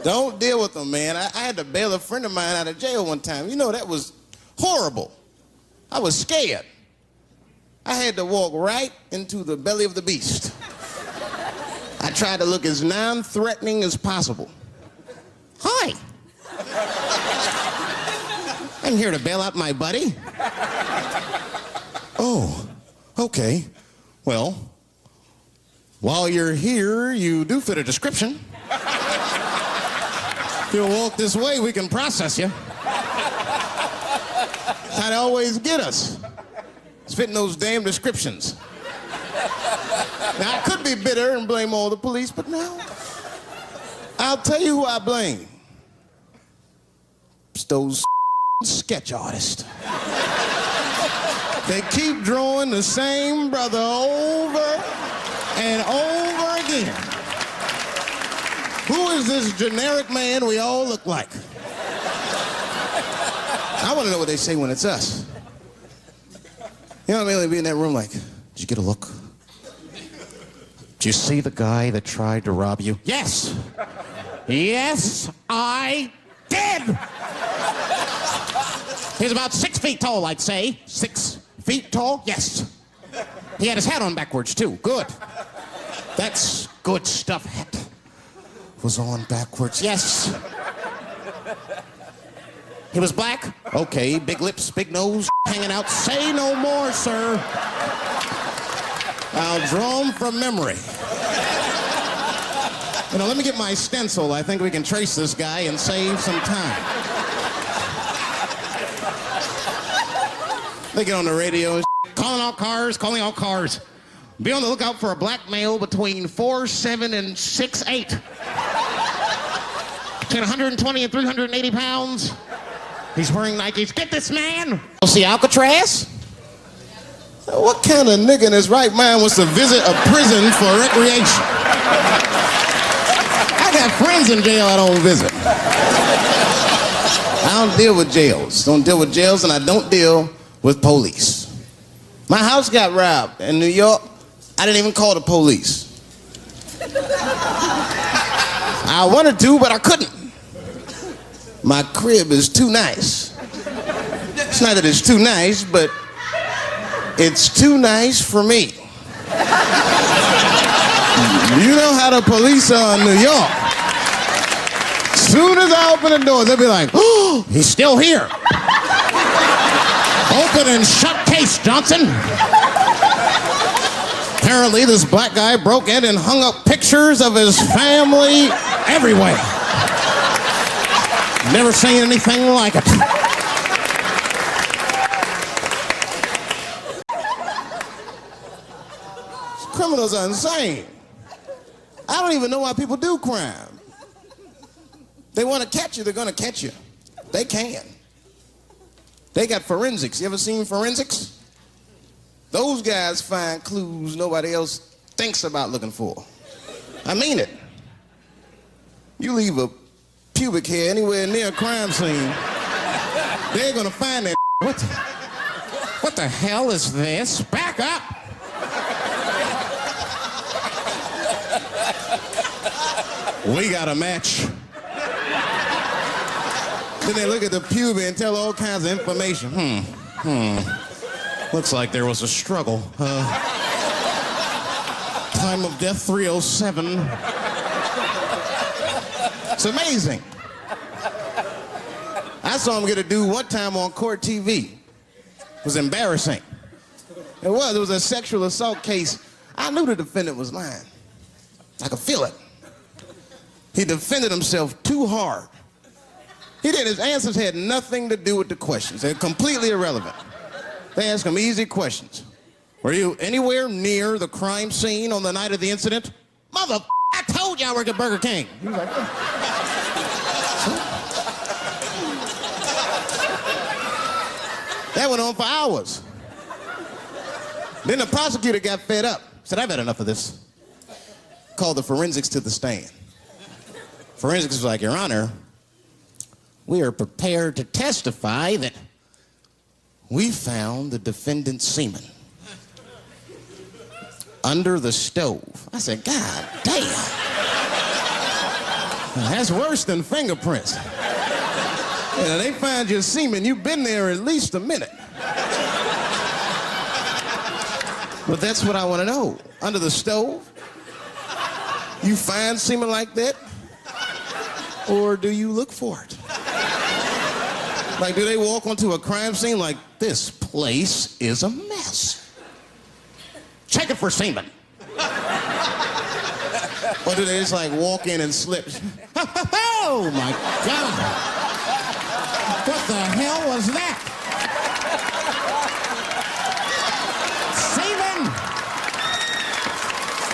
Don't deal with them, man. I had to bail a friend of mine out of jail one time. You know, that was horrible. I was scared. I had to walk right into the belly of the beast. I tried to look as non-threatening as possible. Hi. I'm here to bail out my buddy. Oh, okay. Well, while you're here, you do fit a description. If you'll walk this way, we can process you. How they always get us. It's fitting those damn descriptions. Now, I could be bitter and blame all the police, but no. I'll tell you who I blame. It's those sketch artists. They keep drawing the same brother over and over again. Who is this generic man we all look like? I want to know what they say when it's us. You know what I mean? They'd be in that room like, did you get a look? Did you see the guy that tried to rob you? Yes. Yes, I did. He's about 6 feet tall, I'd say. 6 feet tall? Yes. He had his hat on backwards, too. Good. That's good stuff. Hat was on backwards. Yes. He was black? Okay. Big lips, big nose, hanging out. Say no more, sir. I'll draw him from memory. You know, let me get my stencil. I think we can trace this guy and save some time. They get on the radio and calling all cars, calling all cars. Be on the lookout for a black male between 4'7" and 6'8". Between 120 and 380 pounds. He's wearing Nikes. Get this man! See Alcatraz? What kind of nigga in his right mind wants to visit a prison for recreation? I got friends in jail I don't visit. I don't deal with jails. Don't deal with jails, and I don't deal with police. My house got robbed in New York. I didn't even call the police. I wanted to, but I couldn't. My crib is too nice. It's not that it's too nice, but it's too nice for me. You know how the police are in New York. Soon as I open the doors, they'll be like, oh, he's still here. Open and shut case, Johnson. Apparently, this black guy broke in and hung up pictures of his family everywhere. Never seen anything like it. Criminals are insane. I don't even know why people do crime. They want to catch you, they're going to catch you. They can. They got forensics. You ever seen forensics? Those guys find clues nobody else thinks about looking for. I mean it. You leave a pubic hair anywhere near a crime scene, they're going to find that. What the hell is this? Back up! We got a match. Then they look at the pubic and tell all kinds of information. Looks like there was a struggle. Time of death 307. It's amazing. I saw him get a dude one time on court TV. It was embarrassing. It was a sexual assault case. I knew the defendant was lying. I could feel it. He defended himself too hard. He did. His answers had nothing to do with the questions. They're completely irrelevant. They asked him easy questions. Were you anywhere near the crime scene on the night of the incident? Mother, I told you I worked at Burger King. He was like, that went on for hours. Then the prosecutor got fed up. Said, I've had enough of this. Called the forensics to the stand. Forensics was like, Your Honor, we are prepared to testify that we found the defendant's semen under the stove. I said, God damn. That's worse than fingerprints. Yeah, they find your semen, you've been there at least a minute. But that's what I want to know. Under the stove? You find semen like that? Or do you look for it? Like, do they walk onto a crime scene like, this place is a mess? Check it for semen. Or do they just like walk in and slip? Oh my God! What the hell was that? Semen!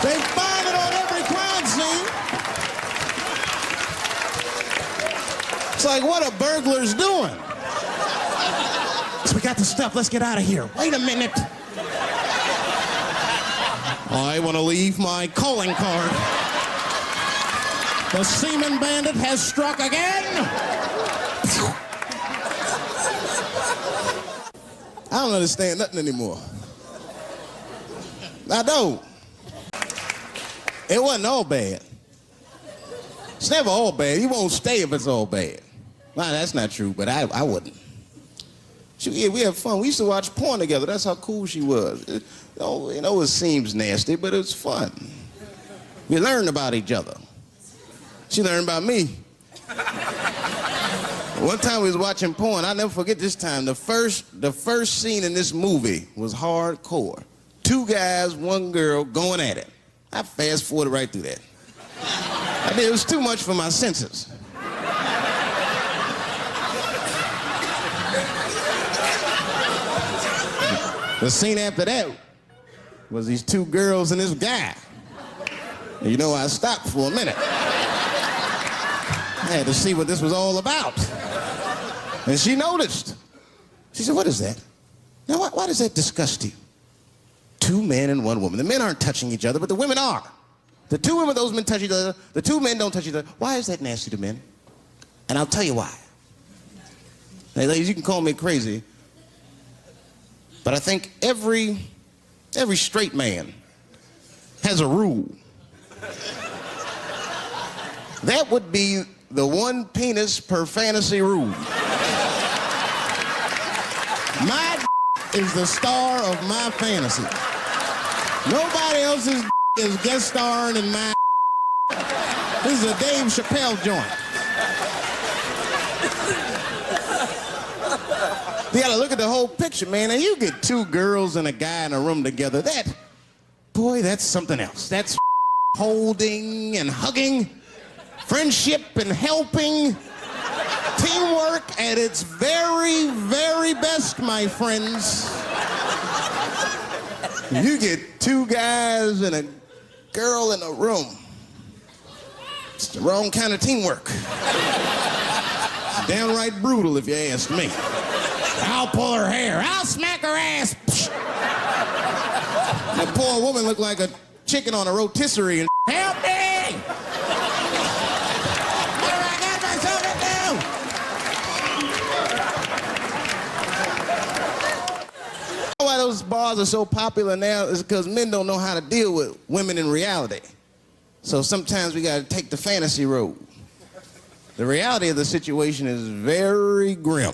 They find it on every crime scene. It's like, what are burglars doing? So we got the stuff, let's get out of here. Wait a minute. I want to leave my calling card. The semen bandit has struck again. I don't understand nothing anymore. I don't. It wasn't all bad. It's never all bad. You won't stay if it's all bad. Well, that's not true, but I wouldn't. Yeah, we had fun. We used to watch porn together. That's how cool she was. It seems nasty, but it was fun. We learned about each other. She learned about me. One time we was watching porn. I'll never forget this time. The first scene in this movie was hardcore. 2 guys, 1 girl going at it. I fast-forwarded right through that. It was too much for my senses. The scene after that was these 2 girls and this guy. And you know, I stopped for a minute. I had to see what this was all about. And she noticed. She said, what is that? Now, why does that disgust you? 2 men and 1 woman. The men aren't touching each other, but the women are. The 2 women, those men touch each other. The 2 men don't touch each other. Why is that nasty to men? And I'll tell you why. Now, ladies, you can call me crazy, but I think every straight man has a rule. That would be the 1 penis per fantasy rule. My is the star of my fantasy. Nobody else's is guest starring in my. This is a Dave Chappelle joint. You gotta look at the whole picture, man, and you get 2 girls and a guy in a room together. That's something else. That's holding and hugging, friendship and helping, teamwork at its very, very best, my friends. You get 2 guys and a girl in a room. It's the wrong kind of teamwork. It's downright brutal, if you ask me. I'll pull her hair. I'll smack her ass. That poor woman looked like a chicken on a rotisserie and help me! What have I got myself into? Why those bars are so popular now is because men don't know how to deal with women in reality. So sometimes we gotta take the fantasy road. The reality of the situation is very grim.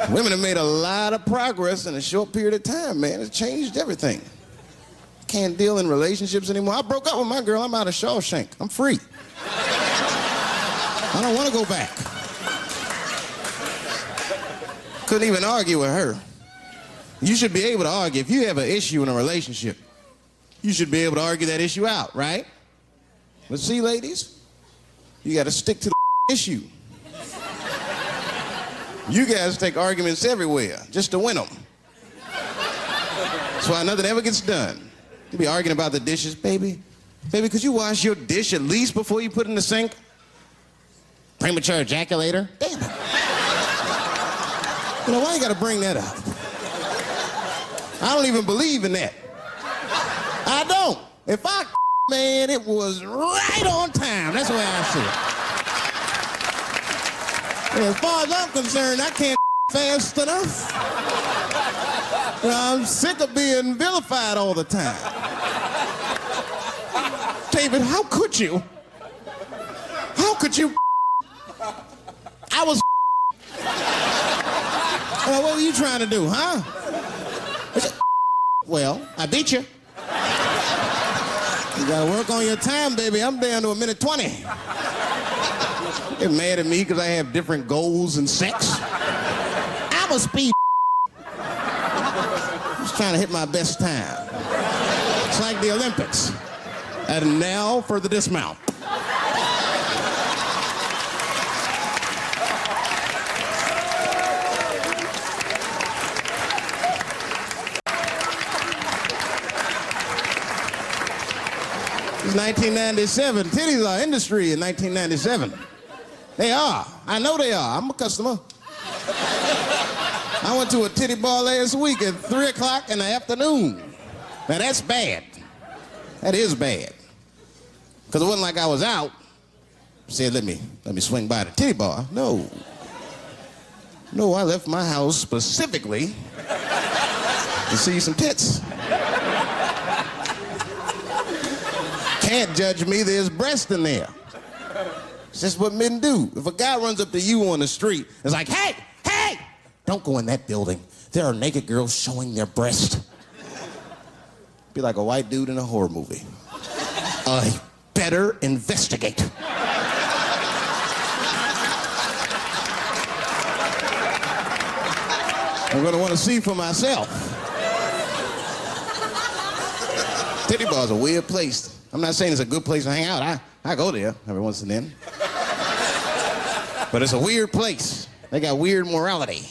Women have made a lot of progress in a short period of time, man. It's changed everything. Can't deal in relationships anymore. I broke up with my girl. I'm out of Shawshank. I'm free. I don't want to go back. Couldn't even argue with her. You should be able to argue. If you have an issue in a relationship, you should be able to argue that issue out, right? But see, ladies, you got to stick to the issue. You guys take arguments everywhere just to win them. That's why nothing ever gets done. You be arguing about the dishes, baby. Baby, could you wash your dish at least before you put it in the sink? Premature ejaculator? Damn it. You know, why you gotta bring that up? I don't even believe in that. I don't. If I man, it was right on time. That's the way I see it. As far as I'm concerned, I can't fast enough. I'm sick of being vilified all the time. Tell David, how could you? How could you? I was. What were you trying to do, huh? Well, I beat you. You gotta work on your time, baby. I'm down to a minute 20. Get mad at me because I have different goals and sex. I'm a speed. Just trying to hit my best time. It's like the Olympics. And now for the dismount. It's 1997. Titties are industry in 1997. They are. I know they are. I'm a customer. I went to a titty bar last week at 3 o'clock in the afternoon. Now that's bad. That is bad. Because it wasn't like I was out. Said, let me swing by the titty bar. No. No, I left my house specifically to see some tits. Can't judge me, there's breast in there. It's just what men do. If a guy runs up to you on the street, it's like, hey, hey, don't go in that building. There are naked girls showing their breast. Be like a white dude in a horror movie. Better investigate. I'm gonna want to see for myself. Titty bar's a weird place. I'm not saying it's a good place to hang out. I go there every once and then. But it's a weird place. They got weird morality.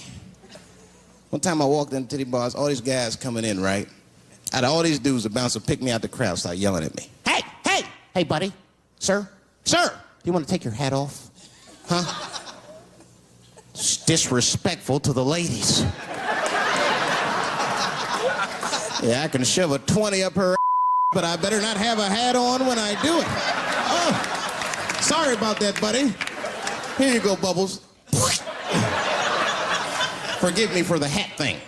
One time I walked in titty bars, all these guys coming in, right? Out of all these dudes, the bouncer picked me out the crowd, started yelling at me. Hey, hey, hey, buddy, sir, do you want to take your hat off? Huh? It's disrespectful to the ladies. Yeah, I can shove a 20 up her, but I better not have a hat on when I do it. Oh, sorry about that, buddy. Here you go, Bubbles. Forgive me for the hat thing.